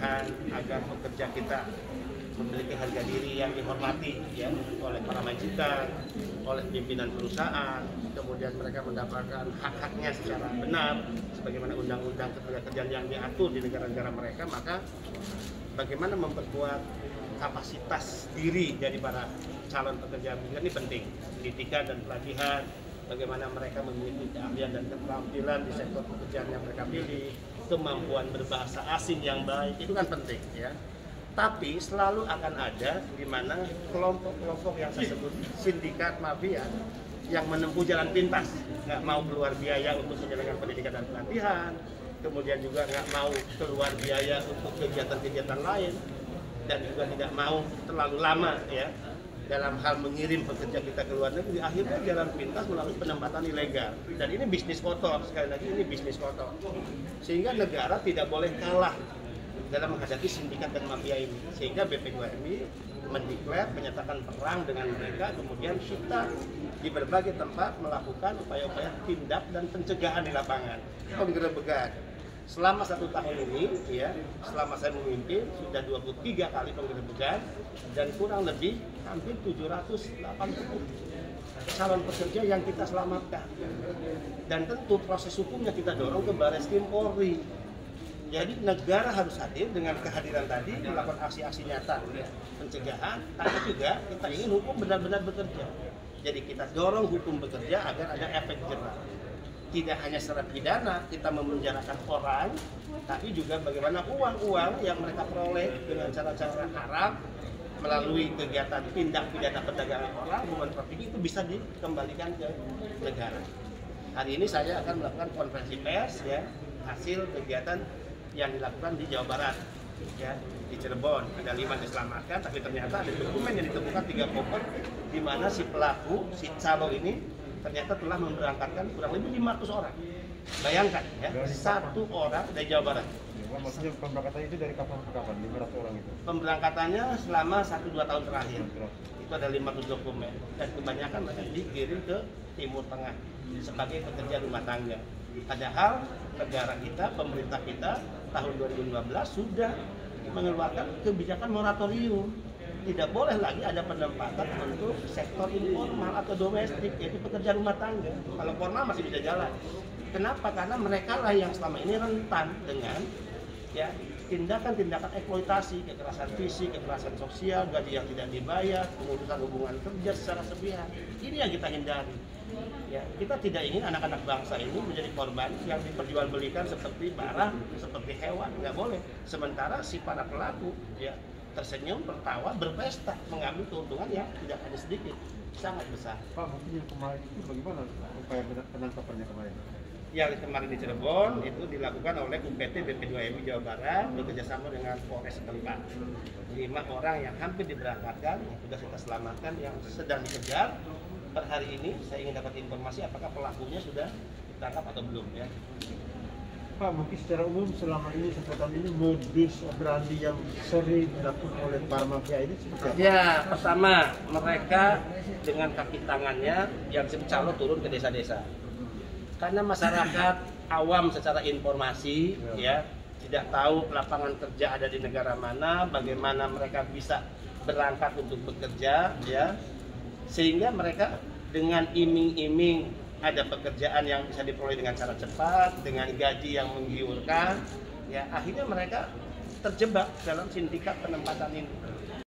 pelatihan agar pekerja kita memiliki harga diri yang dihormati ya oleh para majikan, oleh pimpinan perusahaan, kemudian mereka mendapatkan hak-haknya secara benar sebagaimana undang-undang ketenagakerjaan yang diatur di negara-negara mereka. Maka bagaimana memperkuat kapasitas diri dari para calon pekerja migran ini penting. Pendidikan dan pelatihan, bagaimana mereka memiliki keahlian dan keterampilan di sektor pekerjaan yang mereka pilih, kemampuan berbahasa asing yang baik, itu kan penting ya. Tapi selalu akan ada di mana kelompok-kelompok yang saya sebut sindikat mafia yang menempuh jalan pintas, nggak mau keluar biaya untuk menjalankan pendidikan dan pelatihan, kemudian juga nggak mau keluar biaya untuk kegiatan-kegiatan lain, dan juga tidak mau terlalu lama ya dalam hal mengirim pekerja kita ke luar negeri. Akhirnya jalan pintas melalui penempatan ilegal, dan ini bisnis kotor. Sekali lagi ini bisnis kotor, sehingga negara tidak boleh kalah dalam menghadapi sindikat dan mafia ini. Sehingga BP2MI menyatakan perang dengan mereka. Kemudian kita di berbagai tempat melakukan upaya-upaya tindak dan pencegahan di lapangan, penggerebekan. Selama 1 tahun ini, ya, selama saya memimpin sudah 23 kali penggerebekan dan kurang lebih hampir 780 calon pekerja yang kita selamatkan. Dan tentu proses hukumnya kita dorong ke Bareskrim Polri. Jadi negara harus hadir dengan kehadiran tadi, melakukan aksi-aksi nyata ya, pencegahan, tapi juga kita ingin hukum benar-benar bekerja. Jadi kita dorong hukum bekerja agar ada efek jerah. Tidak hanya secara pidana kita memenjarakan orang, tapi juga bagaimana uang-uang yang mereka peroleh dengan cara-cara haram melalui kegiatan tindak pidana perdagangan orang, human trafficking, itu bisa dikembalikan ke negara. Hari ini saya akan melakukan konferensi pers ya, hasil kegiatan yang dilakukan di Jawa Barat ya, di Cirebon ada 5 diselamatkan, tapi ternyata ada dokumen yang ditemukan 3 koper di mana si pelaku, si calo ini ternyata telah memberangkatkan kurang lebih 500 orang. Bayangkan ya, 1 orang dari Jawa Barat. Maksudnya pemberangkatannya itu dari kapan ke kapan? 500 orang itu? Pemberangkatannya selama 1-2 tahun terakhir. Itu ada 500 dokumen dan kebanyakan mereka dikirim ke Timur Tengah sebagai pekerja rumah tangga. Padahal negara kita, pemerintah kita tahun 2015 sudah mengeluarkan kebijakan moratorium. Tidak boleh lagi ada penempatan untuk sektor informal atau domestik, yaitu pekerja rumah tangga. Kalau formal masih bisa jalan. Kenapa? Karena mereka lah yang selama ini rentan dengan ya tindakan-tindakan eksploitasi, kekerasan fisik, kekerasan sosial, gaji yang tidak dibayar, pemutusan hubungan kerja secara sepihak. Ini yang kita hindari. Ya, kita tidak ingin anak-anak bangsa ini menjadi korban yang diperjualbelikan seperti barang, seperti hewan, nggak boleh. Sementara si para pelaku ya tersenyum, tertawa, berpesta, mengambil keuntungan yang tidak hanya sedikit, sangat besar. Pak, mungkin yang kemarin itu bagaimana upaya penangkapannya kemarin? Yang kemarin di Cirebon itu dilakukan oleh UPT BP2MI Jawa Barat bekerjasama dengan Polres setempat. 5 orang yang hampir diberangkatkan, yang sudah kita selamatkan, yang sedang dikejar. Per hari ini saya ingin dapat informasi apakah pelakunya sudah ditangkap atau belum ya. Pak, mungkin secara umum selama ini sepekan ini modus operandi yang sering dilakukan oleh para mafia ini seperti apa? Ya, pertama mereka dengan kaki tangannya yang calo turun ke desa-desa. Karena masyarakat awam secara informasi ya tidak tahu lapangan kerja ada di negara mana, bagaimana mereka bisa berangkat untuk bekerja ya. Sehingga mereka dengan iming-iming ada pekerjaan yang bisa diperoleh dengan cara cepat, dengan gaji yang menggiurkan, ya akhirnya mereka terjebak dalam sindikat penempatan ini.